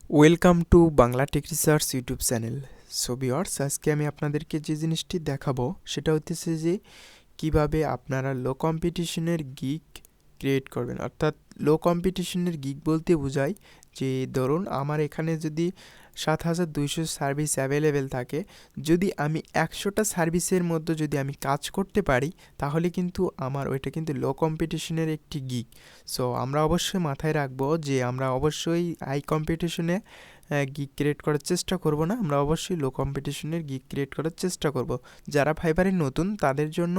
Welcome to Bangla tech research YouTube channel. So viewers, আজকে আমি আপনাদেরকে যে জিনিসটি দেখাবো সেটা হচ্ছে যে কিভাবে আপনারা লো কম্পিটিশনের গিগ ক্রিয়েট করবেন। অর্থাৎ লো কম্পিটিশনের গিগ বলতে বোঝায় যে ধরুন আমার এখানে যদি 7,200 সার্ভিস অ্যাভেলেবেল থাকে, যদি আমি 100টা সার্ভিসের মধ্যে যদি আমি কাজ করতে পারি তাহলে কিন্তু আমার ওইটা কিন্তু লো কম্পিটিশনের একটি গিগ। সো আমরা অবশ্যই মাথায় রাখবো যে আমরা অবশ্যই হাই কম্পিটিশনে গিগ ক্রিয়েট করার চেষ্টা করব না, আমরা অবশ্যই লো কম্পিটিশনের গিগ ক্রিয়েট করার চেষ্টা করব। যারা ফাইবারে নতুন তাদের জন্য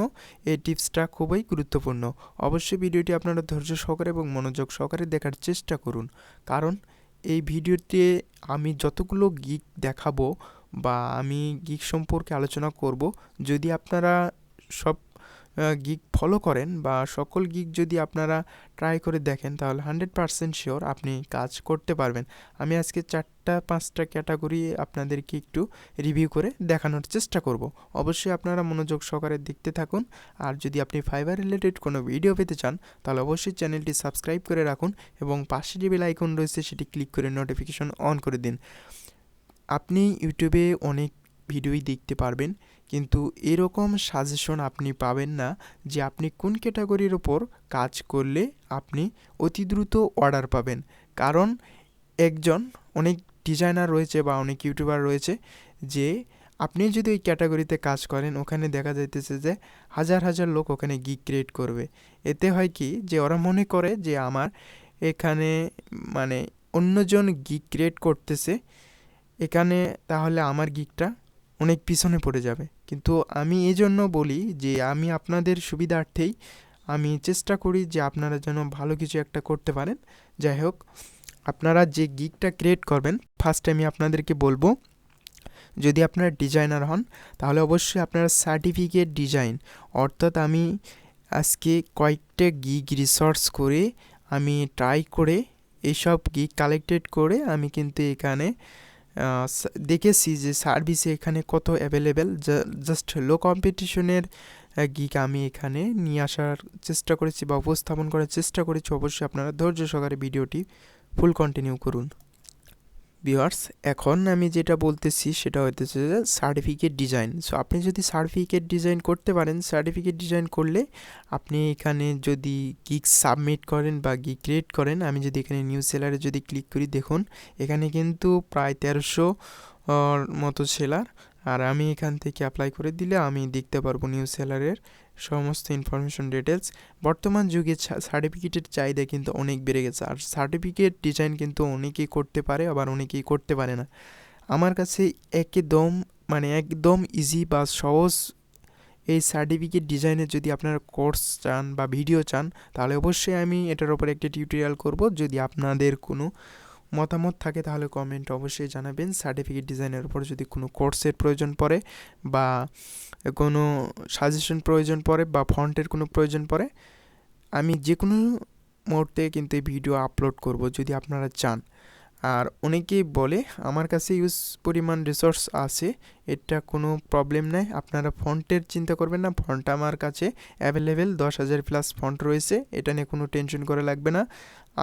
এই টিপসটা খুবই গুরুত্বপূর্ণ। অবশ্যই ভিডিওটি আপনারা ধৈর্য সহকারে এবং মনোযোগ সহকারে দেখার চেষ্টা করুন, কারণ এই ভিডিওতে আমি যতগুলো গিগ দেখাবো বা আমি গিগ সম্পর্কে আলোচনা করব, যদি আপনারা সব গিগ ফলো করেন বা সকল গিগ যদি আপনারা ট্রাই করে দেখেন তাহলে 100% শিওর আপনি কাজ করতে পারবেন। আমি আজকে 4-5টা ক্যাটাগরি আপনাদেরকে একটু রিভিউ করে দেখানোর চেষ্টা করব। অবশ্যই আপনারা মনোযোগ সহকারে দেখতে থাকুন। আর যদি আপনি ফাইবার রিলেটেড কোনো ভিডিও পেতে চান তাহলে অবশ্যই চ্যানেলটি সাবস্ক্রাইব করে রাখুন এবং পাশে যে বেল আইকন রয়েছে সেটি ক্লিক করে নোটিফিকেশন অন করে দিন। আপনি ইউটিউবে অনেক ভিডিওই দেখতে পারবেন, কিন্তু এরকম সাজেশন আপনি পাবেন না যে আপনি কোন ক্যাটাগরির ওপর কাজ করলে আপনি অতি দ্রুত অর্ডার পাবেন। কারণ অনেক ডিজাইনার রয়েছে বা অনেক ইউটিউবার রয়েছে যে আপনি যদি ওই ক্যাটাগরিতে কাজ করেন ওখানে দেখা যাইতেছে যে হাজার হাজার লোক ওখানে গিগ ক্রিয়েট করবে। এতে হয় কি যে ওরা মনে করে যে আমার এখানে মানে অন্যজন গিগ ক্রিয়েট করতেছে এখানে, তাহলে আমার গিগটা অনেক পিছনে পড়ে যাবে। কিন্তু আমি এই জন্য বলি যে আমি আপনাদের সুবিধার্থেই আমি চেষ্টা করি যে আপনারা যেন ভালো কিছু একটা করতে পারেন। যাই হোক, আপনারা যে গিগটা ক্রিয়েট করবেন ফার্স্ট আমি আপনাদেরকে বলবো, যদি আপনারা ডিজাইনার হন তাহলে অবশ্যই আপনারা সার্টিফিকেট ডিজাইন, অর্থাৎ আমি আজকে কয়েকটা গিগ রিসার্চ করে আমি ট্রাই করে এইসব গিগ কালেক্টেড করে আমি কিন্তু এখানে দেখেছি যে সার্ভিস এখানে কত অ্যাভেলেবেল, জাস্ট লো কম্পিটিশনের গিগ আমি এখানে নিয়ে আসার চেষ্টা করেছি বা উপস্থাপন করার চেষ্টা করেছি। অবশ্যই আপনারা ধৈর্য সহকারে ভিডিওটি ফুল কন্টিনিউ করুন। ভিউয়ার্স, এখন আমি যেটা বলতেছি সেটা হইতেছে যে সার্টিফিকেট ডিজাইন। সো আপনি যদি সার্টিফিকেট ডিজাইন করতে পারেন, সার্টিফিকেট ডিজাইন করলে আপনি এখানে যদি গিগ সাবমিট করেন বা গিগ ক্রিয়েট করেন, আমি যদি এখানে নিউ সেলারে যদি ক্লিক করি দেখুন এখানে কিন্তু প্রায় 1300 মতো সেলার। আর আমি এখান থেকে অ্যাপ্লাই করে দিলে আমি দেখতে পারবো নিউ সেলারের সমস্ত ইনফরমেশন ডিটেলস। বর্তমান যুগে সার্টিফিকেটের চাহিদা কিন্তু অনেক বেড়ে গেছে, আর সার্টিফিকেট ডিজাইন কিন্তু অনেকেই করতে পারে আবার অনেকেই করতে পারে না। আমার কাছে একদম ইজি বা সহজ এই সার্টিফিকেট ডিজাইনের যদি আপনারা কোর্স চান বা ভিডিও চান তাহলে অবশ্যই আমি এটার উপর একটা টিউটোরিয়াল করব। যদি আপনাদের কোনো মতামত থাকে তাহলে কমেন্ট অবশ্যই জানাবেন। সার্টিফিকেট ডিজাইনের উপর যদি কোনো কোর্সের প্রয়োজন পড়ে বা কোনো সাজেশন প্রয়োজন পড়ে বা ফন্টের কোনো প্রয়োজন পড়ে, আমি যে কোনো মুহূর্তে কিন্তু এই ভিডিও আপলোড করব যদি আপনারা চান। আর অনেকেই বলে আমার কাছে ইউজ পরিমাণ রিসোর্স আছে, এটা কোনো প্রবলেম নেই, আপনারা ফন্টের চিন্তা করবেন না, ফন্ট আমার কাছে অ্যাভেলেবেল 10,000 প্লাস ফন্ট রয়েছে, এটা নিয়ে কোনো টেনশন করা লাগবে না।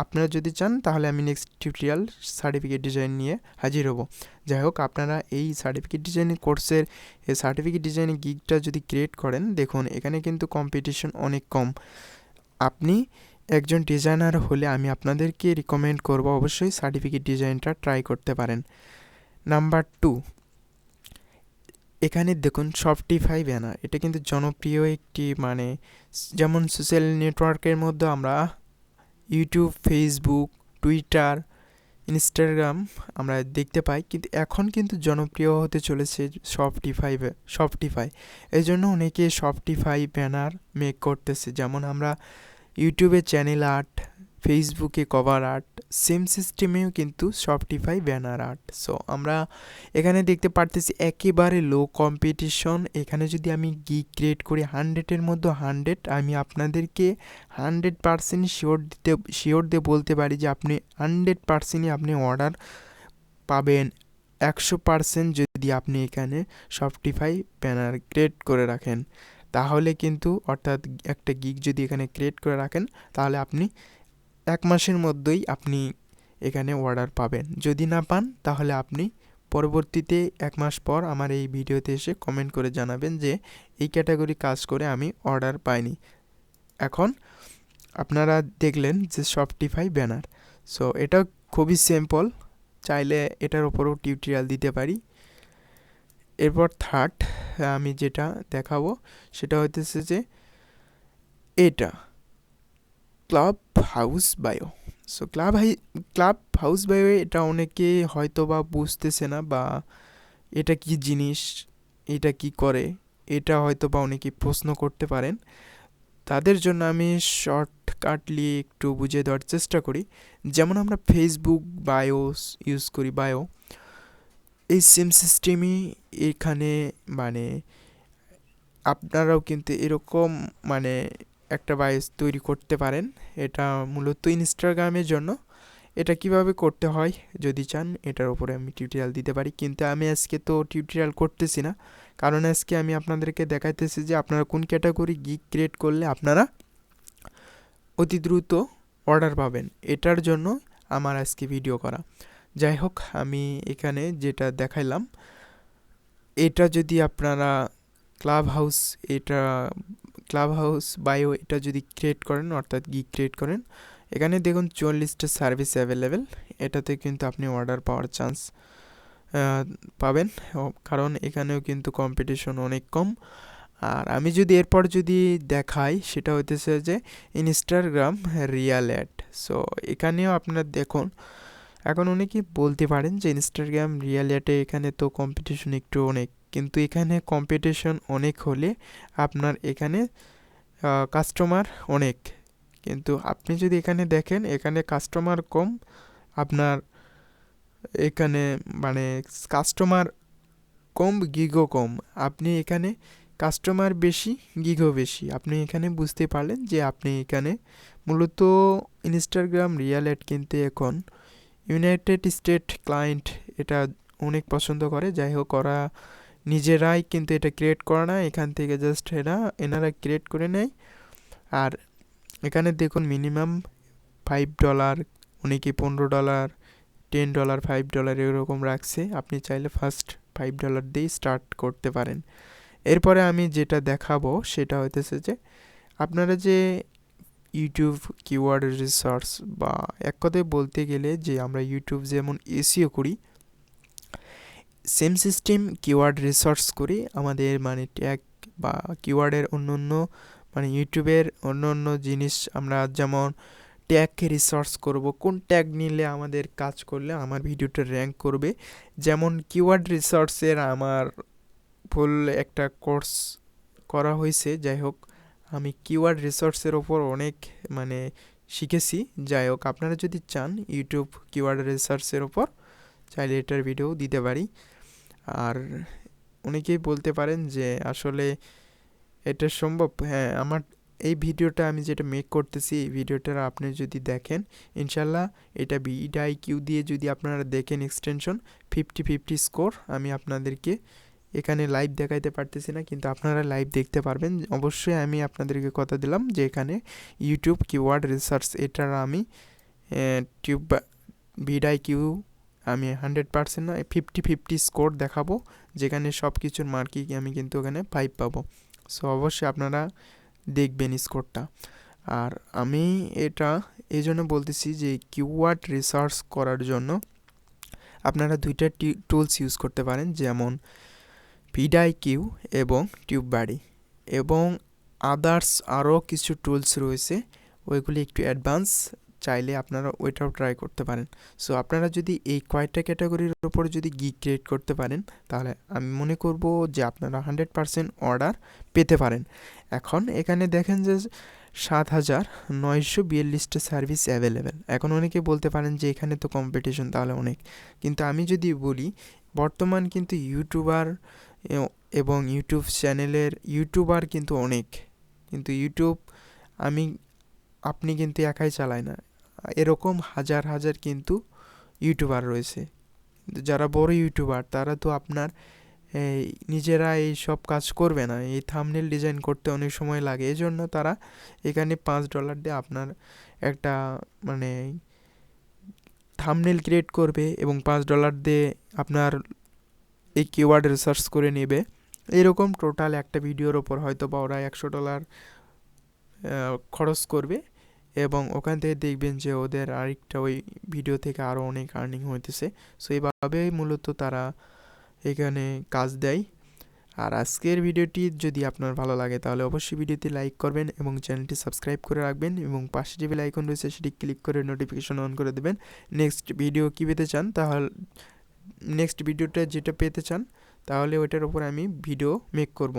আপনারা যদি চান তাহলে আমি নেক্সট টিউটোরিয়াল সার্টিফিকেট ডিজাইন নিয়ে হাজির হব। যাই হোক, আপনারা এই সার্টিফিকেট ডিজাইনের কোর্সের এই সার্টিফিকেট ডিজাইনের গিগটা যদি ক্রিয়েট করেন, দেখুন এখানে কিন্তু কম্পিটিশন অনেক কম। আপনি একজন ডিজাইনার হলে আমি আপনাদেরকে রিকমেন্ড করব অবশ্যই সার্টিফিকেট ডিজাইনটা ট্রাই করতে পারেন। নাম্বার 2, এখানে দেখুন শপটিফাই ব্যানার, এটা কিন্তু জনপ্রিয় একটি যেমন সোশ্যাল নেটওয়ার্কের মধ্যে আমরা ইউটিউব, ফেসবুক, টুইটার, ইনস্টাগ্রাম আমরা দেখতে পাই, কিন্তু এখন কিন্তু জনপ্রিয় হতে চলেছে শপটিফাই। এই জন্য অনেকে শপটিফাই ব্যানার মেক করতেছে। যেমন আমরা ইউটিউবে চ্যানেল আর্ট, ফেসবুকে কভার আর্ট, সেম সিস্টেমেও কিন্তু শপটিফাই ব্যানার আর্ট। সো আমরা এখানে দেখতে পারতেছি একেবারে লো কম্পিটিশন। এখানে যদি আমি গিগ ক্রিয়েট করি 100-এর মধ্যে 100, আমি আপনাদেরকে 100% শিওর দিয়ে বলতে পারি যে আপনি 100%ই আপনি অর্ডার পাবেন। 100% যদি আপনি এখানে শপটিফাই ব্যানার ক্রিয়েট করে রাখেন তাহলে কিন্তু, অর্থাৎ একটা গিগ যদি এখানে ক্রিয়েট করে রাখেন তাহলে আপনি 1 মাসের মধ্যেই আপনি এখানে অর্ডার পাবেন। যদি না পান তাহলে আপনি পরবর্তীতে 1 মাস পর আমার এই ভিডিওতে এসে কমেন্ট করে জানাবেন যে এই ক্যাটাগরি কাজ করে আমি অর্ডার পাইনি। এখন আপনারা দেখলেন যে শপটিফাই ব্যানার। সো এটা খুবই সিম্পল, চাইলে এটার উপরও টিউটোরিয়াল দিতে পারি। এরপর থার্ড আমি যেটা দেখাবো সেটা হইতেছে যে এটা club house bio. So club house bio এটা অনেকে হয়তো বা বুঝতেছে না, বা এটা কি জিনিস, এটা কি করে, এটা হয়তো বা অনেকে প্রশ্ন করতে পারেন। তাদের জন্য আমি শর্টকাটলি একটু বুঝিয়ে দেওয়ার চেষ্টা করি। যেমন আমরা ফেসবুক বায়োস ইউজ করি, বায়ো, এই সেম সিস্টেমই এখানে, মানে আপনারাও কিন্তু এরকম মানে একটা বায়োস তৈরি করতে পারেন। এটা মূলত ইনস্টাগ্রামের জন্য। এটা কিভাবে করতে হয় যদি চান এটার উপরে আমি টিউটোরিয়াল দিতে পারি, কিন্তু আমি আজকে তো টিউটোরিয়াল করতেছি না, কারণ আজকে আমি আপনাদেরকে দেখাইতেছি যে আপনারা কোন ক্যাটাগরি গিগ ক্রিয়েট করলে আপনারা অতি দ্রুত অর্ডার পাবেন, এটার জন্য আমার আজকে ভিডিও করা। যাই হোক, আমি এখানে যেটা দেখাইলাম এটা যদি আপনারা ক্লাব হাউস বায়ো এটা যদি ক্রিয়েট করেন, অর্থাৎ গিগ ক্রিয়েট করেন, এখানে দেখুন 44টা সার্ভিস অ্যাভেলেবেল। এটাতে কিন্তু আপনি অর্ডার পাওয়ার চান্স পাবেন, কারণ এখানেও কিন্তু কম্পিটিশন অনেক কম। আর আমি যদি এরপর যদি দেখাই সেটা হইতেছে যে ইনস্টাগ্রাম রিয়েল অ্যাড। সো এখানেও আপনারা দেখুন, এখন অনেকেই বলতে পারেন যে ইনস্টাগ্রাম রিয়েল অ্যাডে এখানে তো কম্পিটিশন একটু অনেক, কিন্তু এখানে কম্পিটিশন অনেক হলে আপনার এখানে কাস্টমার অনেক। কিন্তু আপনি যদি এখানে দেখেন এখানে কাস্টমার কম, আপনার এখানে মানে কাস্টমার কম গিগও কম। আপনি এখানে কাস্টমার বেশি গিগও বেশি। আপনি এখানে বুঝতে পারলেন যে আপনি এখানে মূলত ইনস্টাগ্রাম রিয়েল অ্যাড কিনতে এখন ইউনাইটেড স্টেট ক্লায়েন্ট এটা অনেক পছন্দ করে। যাই হোক, ওরা নিজেরাই কিন্তু এটা ক্রিয়েট করে না, এখান থেকে জাস্ট এনারা ক্রিয়েট করে নেয়। আর এখানে দেখুন মিনিমাম $5, অনেকে $15, $10, $5 এরকম রাখছে। আপনি চাইলে ফার্স্ট $5 দিয়েই স্টার্ট করতে পারেন। এরপরে আমি যেটা দেখাবো সেটা হইতেছে যে আপনারা যে ইউটিউব কিওয়ার্ড রিসার্চ, বা এক কথায় বলতে গেলে যে আমরা ইউটিউব যেমন এসইও করি, সেম সিস্টেম কিওয়ার্ড রিসার্চ করি আমাদের মানে ট্যাগ বা কিওয়ার্ডের অন্য অন্য মানে ইউটিউবের অন্য অন্য জিনিস আমরা যেমন ট্যাগকে রিসার্চ করব, কোন ট্যাগ নিলে আমাদের কাজ করলে আমার ভিডিওটা র্যাঙ্ক করবে। যেমন কিওয়ার্ড রিসার্চের আমার ফুল একটা কোর্স করা হয়েছে। যাই হোক, আমি কিওয়ার্ড রিসার্চের ওপর অনেক মানে শিখেছি। যাই হোক, আপনারা যদি চান ইউটিউব কিওয়ার্ড রিসার্চের ওপর, চাইলে এটার ভিডিও দিতে পারি। আর অনেকেই বলতে পারেন যে আসলে এটা সম্ভব। হ্যাঁ, আমার এই ভিডিওটা আমি যেটা মেক করতেছি, এই ভিডিওটা আপনি যদি দেখেন, ইনশাল্লাহ এটা বিডআইকিউ দিয়ে যদি আপনারা দেখেন এক্সটেনশন 50-50 স্কোর, আমি আপনাদেরকে এখানে লাইভ দেখাইতে পারতেছি না, কিন্তু আপনারা লাইভ দেখতে পারবেন অবশ্যই। আমি আপনাদেরকে কথা দিলাম যে এখানে ইউটিউব কিওয়ার্ড রিসার্চ এটার আমি টিউব বিডআইকিউ আমি 100% না 50-50 স্কোর দেখাবো, যেখানে সব কিছুর মার্কিং আমি কিন্তু ওখানে 5 পাবো। সো অবশ্যই আপনারা দেখবেন স্কোরটা। আর আমি এটা এই জন্য বলতেছি যে কিওয়ার্ড রিসার্চ করার জন্য আপনারা দুইটা টুলস ইউজ করতে পারেন, যেমন ভিডআইকিউ এবং টিউববাড়ি, এবং আদার্স আরও কিছু টুলস রয়েছে, ওইগুলি একটু অ্যাডভান্স, চাইলে আপনারা ওইটাও ট্রাই করতে পারেন। সো আপনারা যদি এই কয়েকটা ক্যাটাগরির উপর যদি গিগ ক্রিয়েট করতে পারেন, তাহলে আমি মনে করব যে আপনারা 100% অর্ডার পেতে পারেন। এখন এখানে দেখেন যে 7,942টা সার্ভিস অ্যাভেলেবেল। এখন অনেকে বলতে পারেন যে এখানে তো কম্পিটিশন তাহলে অনেক, কিন্তু আমি যদি বলি বর্তমান কিন্তু ইউটিউবার এবং ইউটিউব চ্যানেলের ইউটিউবার কিন্তু অনেক, কিন্তু ইউটিউব আপনি কিন্তু একাই চালায় না, এরকম হাজার হাজার কিন্তু ইউটিউবার রয়েছে। কিন্তু যারা বড় ইউটিউবার তারা তো আপনার এই নিজেরা এই সব কাজ করবে না, এই থাম্বনেল ডিজাইন করতে অনেক সময় লাগে, এই জন্য তারা এখানে $5 দিয়ে আপনার একটা মানে থাম্বনেল ক্রিয়েট করবে এবং $5 দিয়ে আপনার এই কিওয়ার্ড রিসার্চ করে নেবে। এরকম টোটাল একটা ভিডিওর ওপর হয়তো বা ওরা $100 খরচ করবে এবং ওখান থেকে দেখবেন যে ওদের আরেকটা ওই ভিডিও থেকে আরও অনেক আর্নিং হইতেছে। সো এইভাবেই মূলত তারা এখানে কাজ দেয়। আর আজকের ভিডিওটি যদি আপনার ভালো লাগে তাহলে অবশ্যই ভিডিওতে লাইক করবেন এবং চ্যানেলটি সাবস্ক্রাইব করে রাখবেন এবং পাশে যে বেল আইকন রয়েছে সেটি ক্লিক করে নোটিফিকেশন অন করে দেবেন। নেক্সট ভিডিও কী পেতে চান তাহলে নেক্সট ভিডিওটা যেটা পেতে চান তাহলে ওইটার উপর আমি ভিডিও মেক করব।